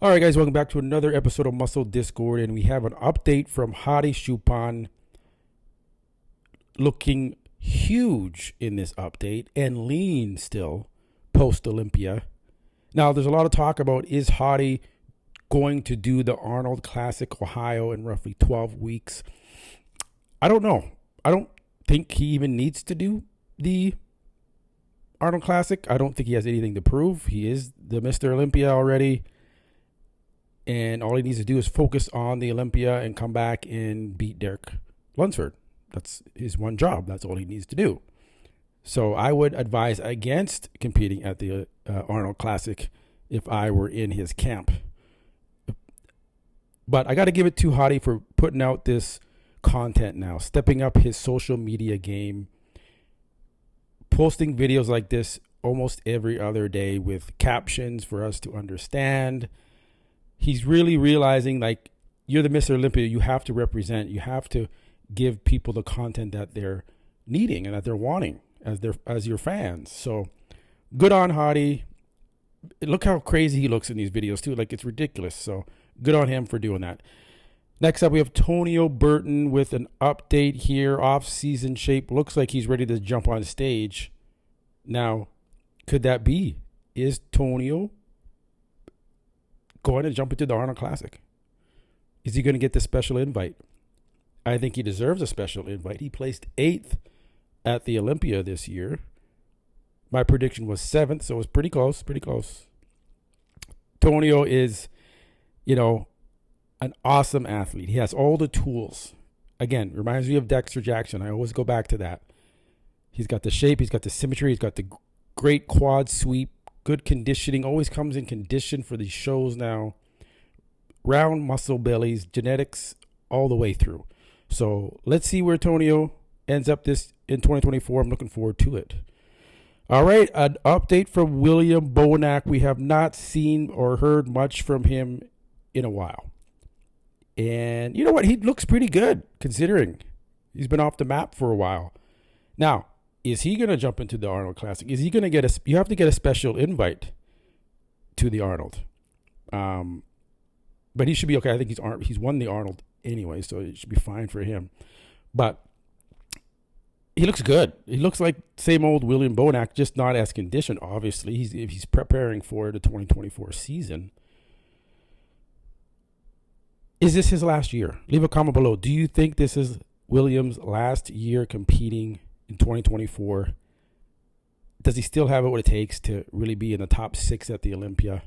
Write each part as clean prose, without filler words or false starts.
All right, guys, welcome back to another episode of Muscle Discord, and we have an update from Hadi Chupan, looking huge in this update and lean still post Olympia. Now, there's a lot of talk about, is Hadi going to do the Arnold Classic Ohio in roughly 12 weeks? I don't know. I don't think he even needs to do the Arnold Classic. I don't think he has anything to prove. He is the Mr. Olympia already. And all he needs to do is focus on the Olympia and come back and beat Derek Lunsford. That's his one job. That's all he needs to do. So I would advise against competing at the Arnold Classic if I were in his camp. But I got to give it to Hadi for putting out this content now, stepping up his social media game, posting videos like this almost every other day with captions for us to understand. He's really realizing, like, you're the Mr. Olympia. You have to represent. You have to give people the content that they're needing and that they're wanting as your fans. So good on Hadi. Look how crazy he looks in these videos too. Like, it's ridiculous. So good on him for doing that. Next up, we have Tonio Burton with an update here. Off-season shape. Looks like he's ready to jump on stage. Now, could that be? Is Tonio going to jump into the Arnold Classic? Is he going to get the special invite? I think he deserves a special invite. He placed 8th at the Olympia this year. My prediction was 7th, so it was pretty close, Tonio is, an awesome athlete. He has all the tools. Again, reminds me of Dexter Jackson. I always go back to that. He's got the shape, he's got the symmetry, he's got the great quad sweep, good conditioning, always comes in condition for these shows now. Round muscle bellies, genetics all the way through. So let's see where Tonio ends up this in 2024. I'm looking forward to it. All right, an update from William Bonac. We have not seen or heard much from him in a while. And you know what? He looks pretty good considering he's been off the map for a while. Now, is he going to jump into the Arnold Classic? Is he going to get you have to get a special invite to the Arnold. But he should be okay. I think he's won the Arnold anyway, so it should be fine for him. But he looks good. He looks like same old William Bonac, just not as conditioned, obviously. He's preparing for the 2024 season. Is this his last year? Leave a comment below. Do you think this is William's last year competing in 2024? Does he still have what it takes to really be in the top 6 at the Olympia?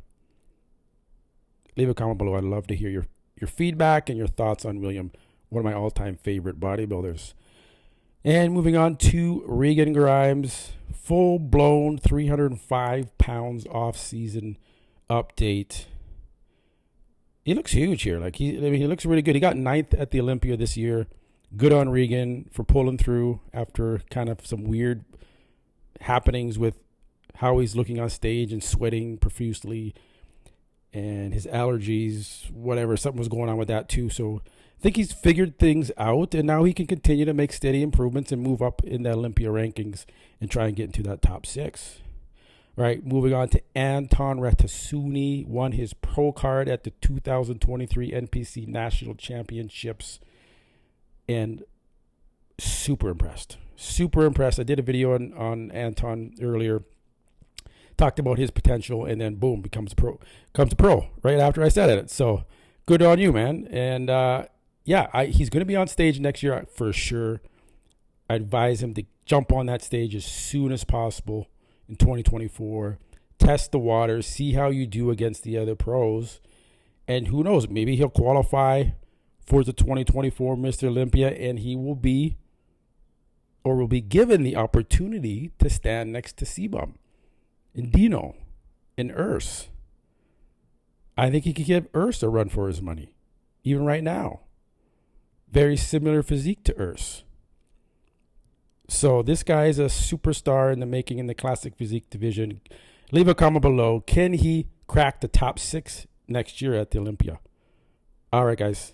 Leave a comment below. I'd love to hear your feedback and your thoughts on William, one of my all-time favorite bodybuilders. And moving on to Ren Grimes, full-blown 305 pounds off-season update. He looks huge here. He looks really good. He got 9th at the Olympia this year. Good on Regan for pulling through after kind of some weird happenings with how he's looking on stage and sweating profusely and his allergies, whatever. Something was going on with that too. So I think he's figured things out, and now he can continue to make steady improvements and move up in the Olympia rankings and try and get into that top 6. All right, moving on to Anton Roni, won his pro card at the 2023 NPC National Championships. And super impressed. I did a video on Anton earlier. Talked about his potential, and then boom, becomes a pro right after I said it. So good on you, man. And he's going to be on stage next year for sure. I advise him to jump on that stage as soon as possible in 2024. Test the waters, see how you do against the other pros. And who knows, maybe he'll qualify for the 2024 Mr. Olympia, and he will be given the opportunity to stand next to Sebum and Dino and Urs. I think he could give Urs a run for his money, even right now. Very similar physique to Urs. So this guy is a superstar in the making in the classic physique division. Leave a comment below. Can he crack the top 6 next year at the Olympia? All right, guys.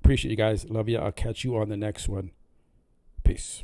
Appreciate you guys. Love you. I'll catch you on the next one. Peace.